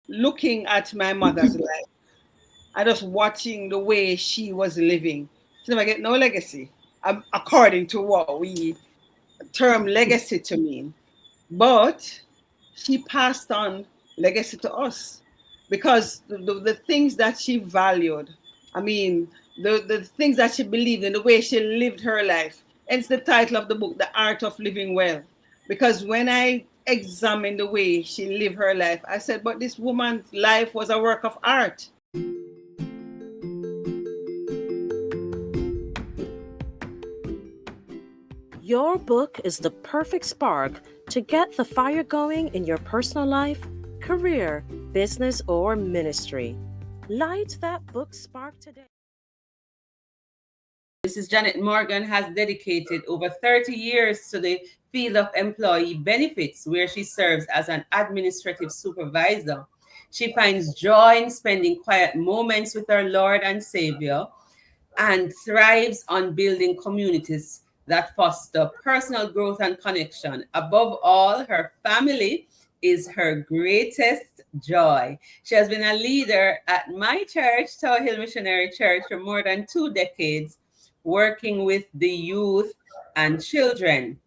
looking at my mother's life and just watching the way she was living. She never get no legacy, according to what we term legacy to mean. But she passed on legacy to us because the things that she valued, I mean, the things that she believed in, the way she lived her life. Hence the title of the book, The Art of Living Well. Because when I examined the way she lived her life, I said, but this woman's life was a work of art. Your book is the perfect spark to get the fire going in your personal life, career, business, or ministry. Light that book spark today. Mrs. Janet Morgan has dedicated over 30 years to the field of employee benefits, where she serves as an administrative supervisor. She finds joy in spending quiet moments with her Lord and Savior and thrives on building communities that foster personal growth and connection. Above all, her family is her greatest joy. She has been a leader at my church, Tower Hill Missionary Church, for more than 2 decades, working with the youth and children.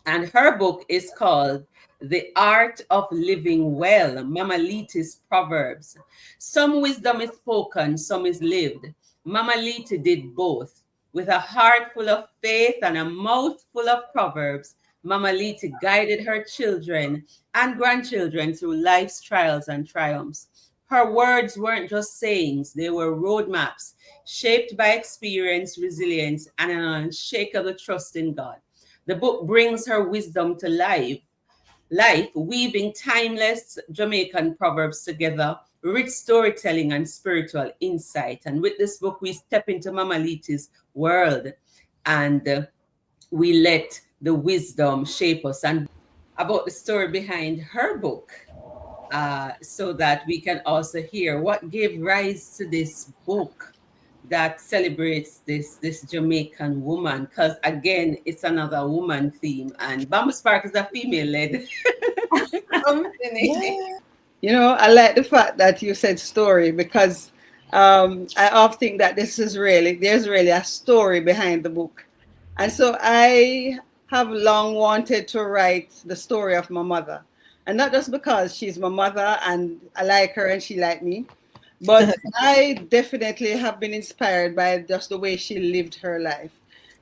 And her book is called The Art of Living Well, Mama Liti's Proverbs. Some wisdom is spoken, some is lived. Mama Liti did both. With a heart full of faith and a mouth full of proverbs, Mama Liti guided her children and grandchildren through life's trials and triumphs. Her words weren't just sayings, they were roadmaps shaped by experience, resilience, and an unshakable trust in God. The book brings her wisdom to life, weaving timeless Jamaican proverbs together, rich storytelling and spiritual insight. And with this book, we step into Mama Liti's world and we let the wisdom shape us. And about the story behind her book, so that we can also hear what gave rise to this book that celebrates this Jamaican woman, because again, it's another woman theme, and BambuSparks is a female-led company. You know, I like the fact that you said story because I often think that there's really a story behind the book. And so I have long wanted to write the story of my mother. And not just because she's my mother and I like her and she like me, but I definitely have been inspired by just the way she lived her life,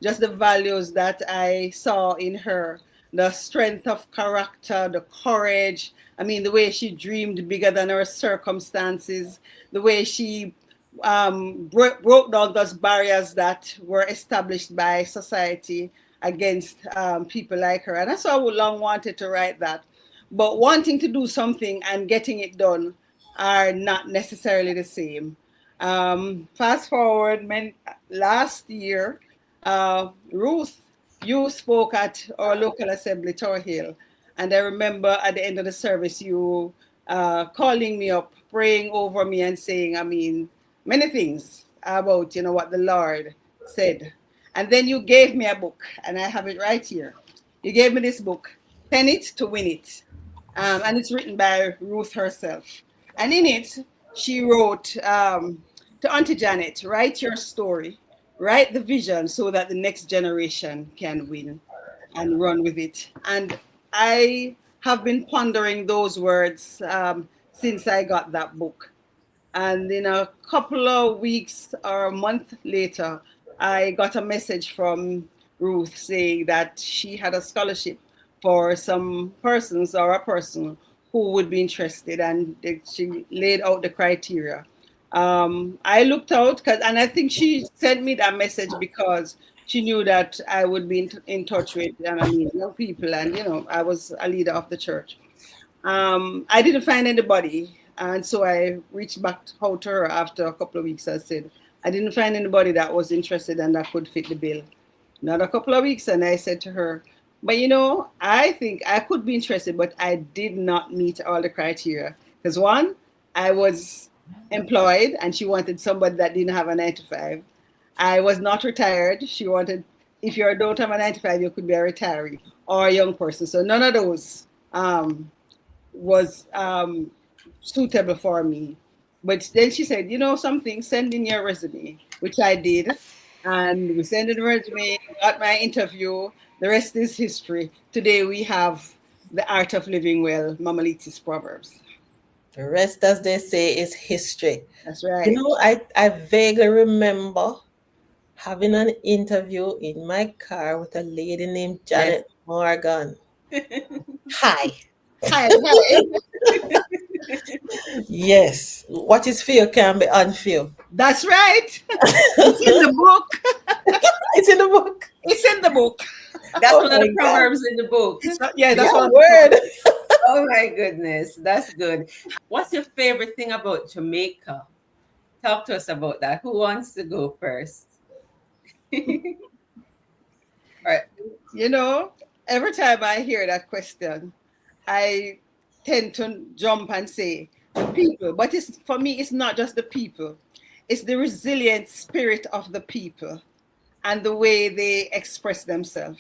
just the values that I saw in her, the strength of character, the courage. I mean, the way she dreamed bigger than her circumstances, the way she broke down those barriers that were established by society against people like her. And that's why I would long wanted to write that. But wanting to do something and getting it done are not necessarily the same. Fast forward, last year, Ruth, you spoke at our local assembly, Tower Hill, and I remember at the end of the service, you calling me up, praying over me, and saying, I mean, many things about what the Lord said. And then you gave me a book, and I have it right here. You gave me this book, Pen It to Win It, and it's written by Ruth herself. And in it, she wrote to Auntie Janet, write your story, write the vision so that the next generation can win and run with it. And I have been pondering those words since I got that book. And in a couple of weeks or a month later, I got a message from Ruth saying that she had a scholarship for some persons or a person who would be interested, and she laid out the criteria. I looked out, and I think she sent me that message because she knew that I would be in touch with young people, and I was a leader of the church. I didn't find anybody, and so I reached back out to her after a couple of weeks. I said I didn't find anybody that was interested and that could fit the bill. Not a couple of weeks, and I said to her, but I think I could be interested, but I did not meet all the criteria. Because one, I was employed and she wanted somebody that didn't have a 9 to 5. I was not retired. She wanted, if you don't have a 9 to 5, you could be a retiree or a young person. So none of those was suitable for me. But then she said, you know something, send in your resume, which I did. And we sent in the resume, got my interview. The rest is history. Today we have The Art of Living Well, Mama Liti's Proverbs. The rest, as they say, is history. That's You right. know, I vaguely remember having an interview in my car with a lady named Yes. Janet Morgan. Hi. Hi, hi. Yes. What is fair can be unfair. That's right. It's in the book. It's in the book. It's in the book. That's Oh one of my the God. proverbs in the book. Yeah, Yeah, that's one of the word. Oh my goodness, that's good. What's your favorite thing about Jamaica? Talk to us about that. Who wants to go first? Right. You know, every time I hear that question, I tend to jump and say the people. But it's for me, it's not just the people. It's the resilient spirit of the people and the way they express themselves.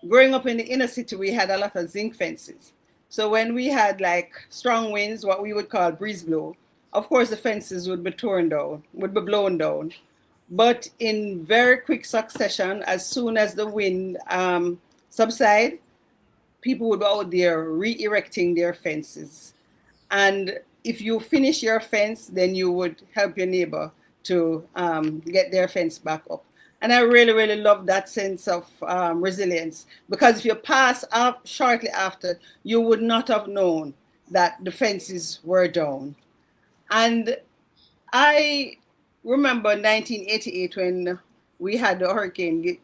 Growing up in the inner city, we had a lot of zinc fences. So when we had like strong winds, what we would call breeze blow, of course the fences would be torn down, would be blown down. But in very quick succession, as soon as the wind subside, people would be out there re-erecting their fences. And if you finish your fence, then you would help your neighbor to get their fence back up. And I really, really love that sense of resilience, because if you pass up shortly after, you would not have known that the fences were down. And I remember 1988 when we had the Hurricane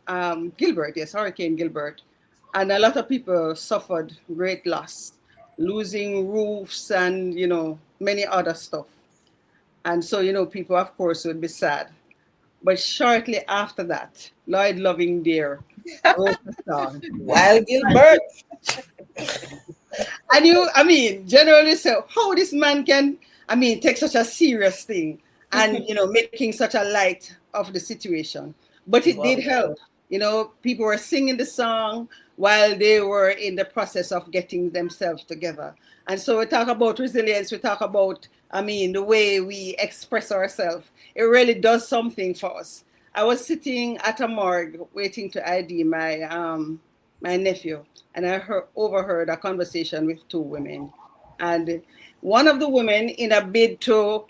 Gilbert, yes, Hurricane Gilbert, and a lot of people suffered great loss, losing roofs and many other stuff. And so people, of course, would be sad. But shortly after that, Lloyd Loving Dear wrote a song. Wild Gilbert. And I mean, generally say, how this man can, take such a serious thing and, making such a light of the situation. But it did Wow. help. People were singing the song while they were in the process of getting themselves together. And so we talk about resilience, we talk about, the way we express ourselves. It really does something for us. I was sitting at a morgue waiting to ID my nephew, and I overheard a conversation with two women. And one of the women, in a bid to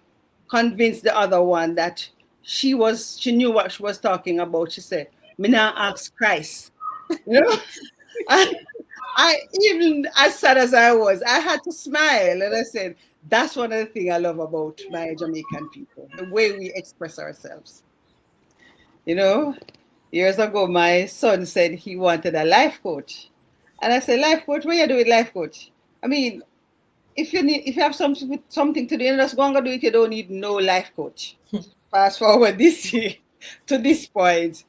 convince the other one that she knew what she was talking about, she said, "Me now ask Christ." You know, I, I even as sad as I was, I had to smile, and I said, "That's one of the things I love about my Jamaican people, the way we express ourselves." You know, years ago, my son said he wanted a life coach. And I said, life coach, what you do with life coach? I mean, if you have something to do, you just go and do it. You don't need no life coach. Fast forward this year to this point,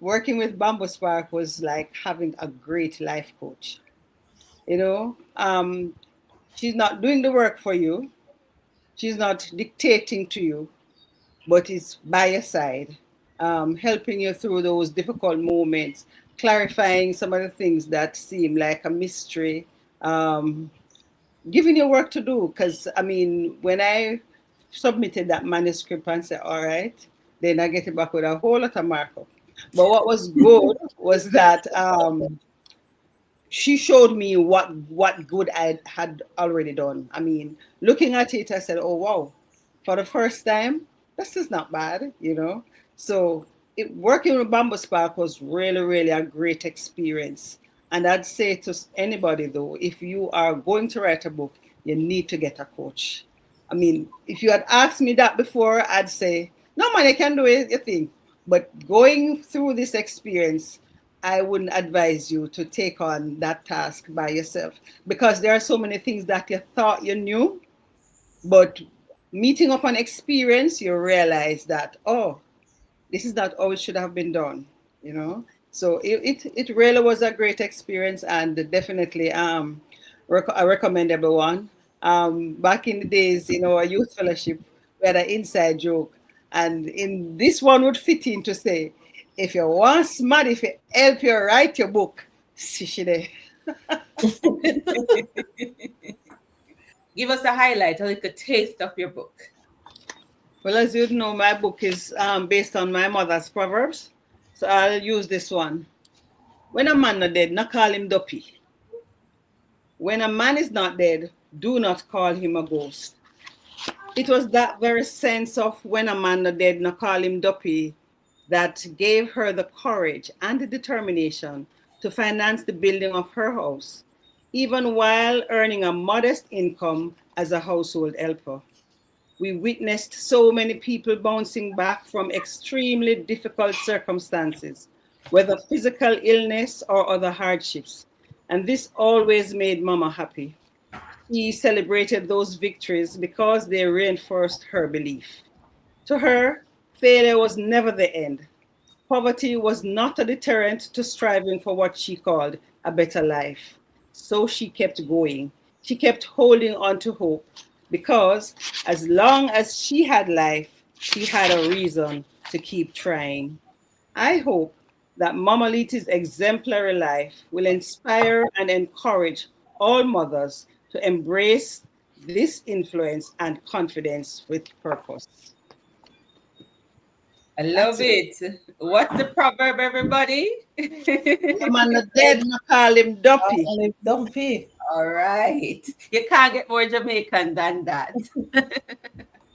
working with BambuSpark was like having a great life coach. You know, she's not doing the work for you. She's not dictating to you, but it's by your side, helping you through those difficult moments, clarifying some of the things that seem like a mystery, giving you work to do. Because, when I submitted that manuscript and said, all right, then I get it back with a whole lot of markup. But what was good was that she showed me what good I had already done. Looking at it, I said, "Oh wow, for the first time, this is not bad." So working with Bamboo Spark was really, really a great experience. And I'd say to anybody though, if you are going to write a book, you need to get a coach. If you had asked me that before, I'd say, "No man, you can do it, you think." But going through this experience, I wouldn't advise you to take on that task by yourself, because there are so many things that you thought you knew, but meeting up on experience, you realize that, oh, this is not how it should have been done. So it really was a great experience, and definitely I recommend everyone. Back in the days, a youth fellowship, we had an inside joke, and in this one would fit in to say, if you want smart, if you help you write your book, see she there. Give us a highlight, a little taste of your book. Well, as you know, my book is based on my mother's proverbs. So I'll use this one. When a man not dead, not call him duppy. When a man is not dead, do not call him a ghost. It was that very sense of when a man not dead, not call him duppy, that gave her the courage and the determination to finance the building of her house, even while earning a modest income as a household helper. We witnessed so many people bouncing back from extremely difficult circumstances, whether physical illness or other hardships. And this always made Mama happy. She celebrated those victories because they reinforced her belief. To her, failure was never the end. Poverty was not a deterrent to striving for what she called a better life. So she kept going. She kept holding on to hope because as long as she had life, she had a reason to keep trying. I hope that Mama Liti's exemplary life will inspire and encourage all mothers to embrace this influence and confidence with purpose. I love That's it. it. What's the proverb, everybody? I'm on the dead, I call him Duppy. Olive Dumpy. All right. You can't get more Jamaican than that.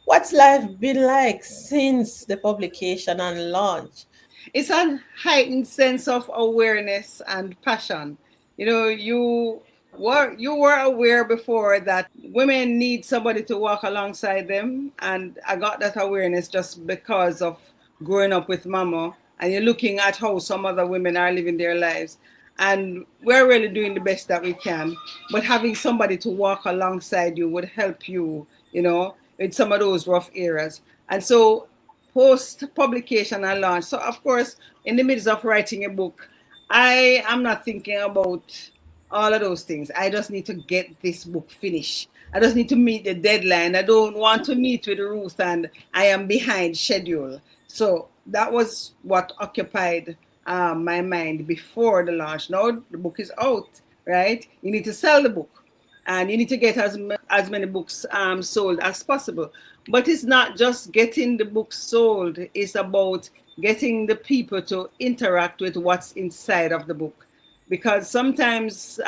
What's life been like since the publication and launch? It's a heightened sense of awareness and passion. You were aware before that women need somebody to walk alongside them, and I got that awareness just because of growing up with Mama, and you're looking at how some other women are living their lives, and we're really doing the best that we can. But having somebody to walk alongside you would help you, with some of those rough areas. And so post publication and launch. So of course, in the midst of writing a book, I am not thinking about all of those things. I just need to get this book finished. I just need to meet the deadline. I don't want to meet with Ruth and I am behind schedule. So that was what occupied my mind before the launch. Now the book is out, right? You need to sell the book and you need to get as many books sold as possible. But it's not just getting the book sold, it's about getting the people to interact with what's inside of the book. Because sometimes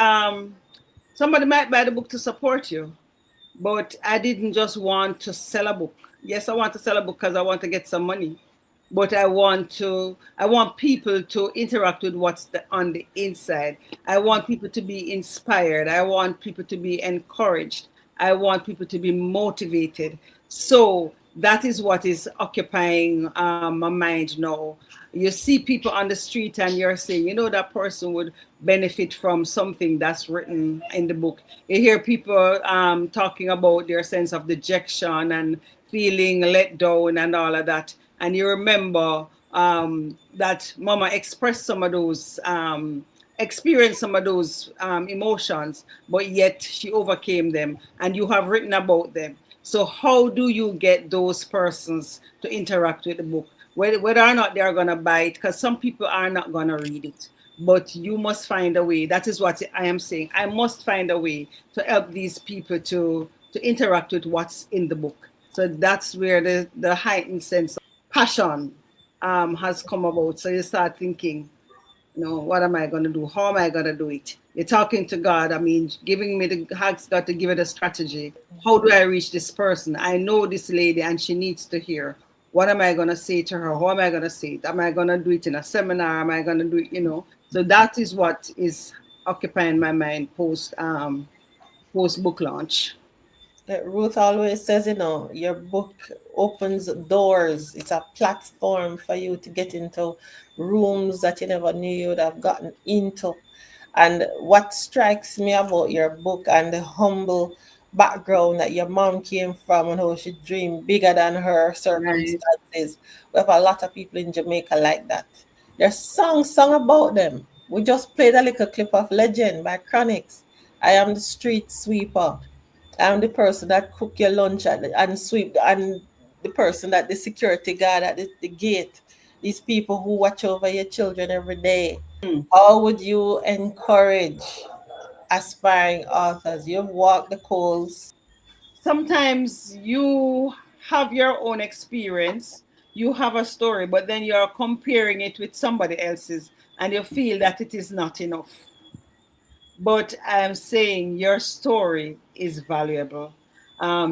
somebody might buy the book to support you, but I didn't just want to sell a book. Yes, I want to sell a book because I want to get some money, but I want people to interact with on the inside. I want people to be inspired. I want people to be encouraged. I want people to be motivated. So that is what is occupying my mind now. You see people on the street and you're saying, that person would benefit from something that's written in the book. You hear people talking about their sense of dejection and feeling let down and all of that. And you remember that Mama expressed some of those, experienced some of those emotions, but yet she overcame them, and you have written about them. So how do you get those persons to interact with the book? Whether or not they are going to buy it, because some people are not going to read it. But you must find a way. That is what I am saying. I must find a way to help these people to interact with what's in the book. So that's where the heightened sense of passion has come about. So you start thinking, what am I going to do? How am I going to do it? You're talking to God. I mean, giving me has got to give it a strategy. How do I reach this person? I know this lady and she needs to hear. What am I going to say to her? How am I going to say it? Am I going to do it in a seminar? Am I going to do it, So that is what is occupying my mind post book launch. Ruth always says, your book opens doors. It's a platform for you to get into rooms that you never knew you would have gotten into. And what strikes me about your book and the humble background that your mom came from and how she dreamed bigger than her Right. circumstances. We have a lot of people in Jamaica like that. There's songs sung about them. We just played a little clip of Legend by Chronics. I am the street sweeper. I'm the person that cook your lunch and sweep, and the person that the security guard at the gate. These people who watch over your children every day. Mm. How would you encourage aspiring authors? You've walked the coals. sometimes you have your own experience, you have a story, but then you're comparing it with somebody else's and you feel that it is not enough. But I'm saying your story is valuable.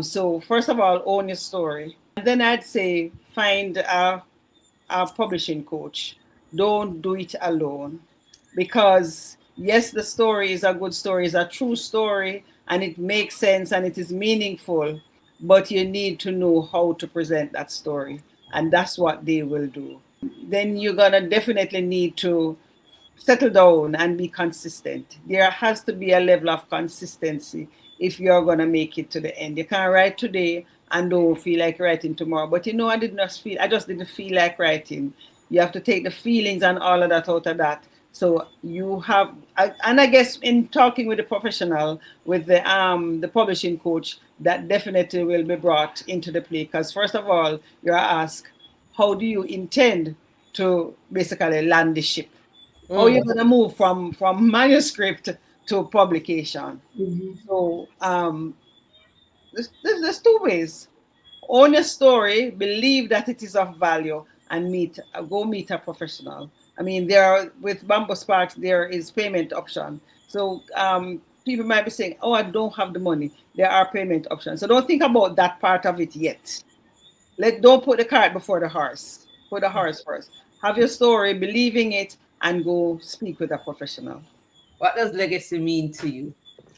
So, first of all, own your story. And then I'd say find a publishing coach. Don't do it alone because, yes, the story is a good story, it's a true story, and it makes sense and it is meaningful, but you need to know how to present that story, and that's what they will do. Then you're going to definitely need to settle down and be consistent. There has to be a level of consistency if you're going to make it to the end. You can't write today and don't feel like writing tomorrow. But I just didn't feel like writing. You have to take the feelings and all of that out of that. So you have, and I guess in talking with the professional, with the publishing coach, that definitely will be brought into the play. Because first of all, you're asked, how do you intend to basically land the ship? How are you going to move from manuscript to publication? So there's two ways. Own your story, believe that it is of value, and go meet a professional. I mean, with BambuSparks, there is payment option. So people might be saying, oh, I don't have the money. There are payment options. So don't think about that part of it yet. Don't put the cart before the horse. Put the horse first. Have your story, believing it, and go speak with a professional. What does legacy mean to you?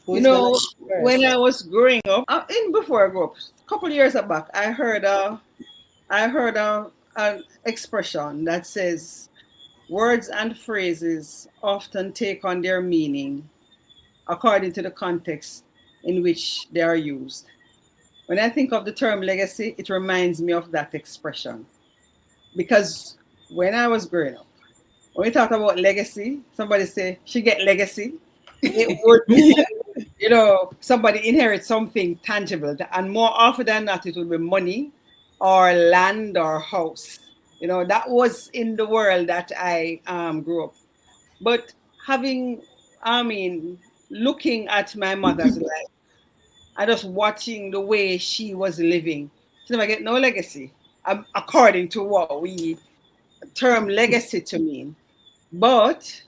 When I was growing up, before I grew up, a couple of years back, I heard an expression that says, words and phrases often take on their meaning according to the context in which they are used. When I think of the term legacy, it reminds me of that expression. Because when I was growing up, when we talk about legacy, somebody say, she get legacy. It would be, somebody inherits something tangible. And more often than not, it would be money or land or house. That was in the world that I grew up. But looking at my mother's life, and just watching the way she was living, she never get no legacy, according to what we term legacy to mean. But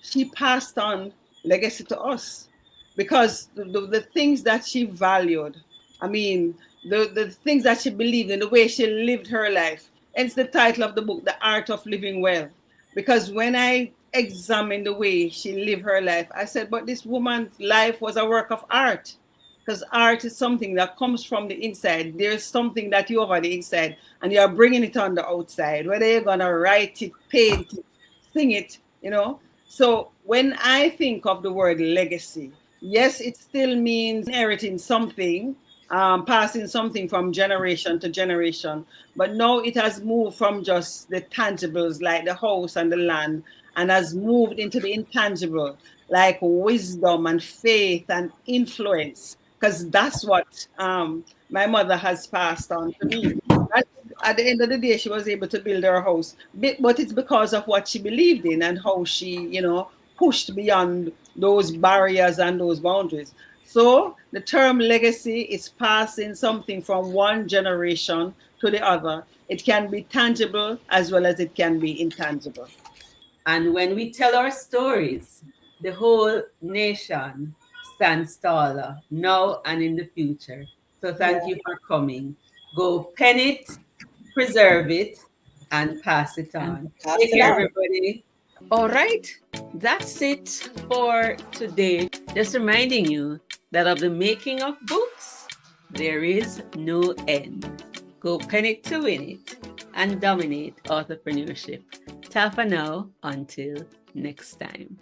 she passed on legacy to us because the things that she valued, the things that she believed in, the way she lived her life. Hence the title of the book, The Art of Living Well. Because when I examined the way she lived her life, I said, but this woman's life was a work of art. Because art is something that comes from the inside. There's something that you have on the inside, and you're bringing it on the outside. Whether you're going to write it, paint it, sing it, So when I think of the word legacy, yes, it still means inheriting something, passing something from generation to generation. But now it has moved from just the tangibles like the house and the land, and has moved into the intangible, like wisdom and faith and influence. Because that's what my mother has passed on to me. At the end of the day, she was able to build her house, but it's because of what she believed in and how she, pushed beyond those barriers and those boundaries. So the term legacy is passing something from one generation to the other. It can be tangible as well as it can be intangible. And when we tell our stories, the whole nation stands taller now and in the future. So thank you for coming. Go pen it, preserve it, and pass it on. Take care, everybody. All right, that's it for today. Just reminding you that of the making of books, there is no end. Go pen it to win it and dominate authorpreneurship. Ta for now, until next time.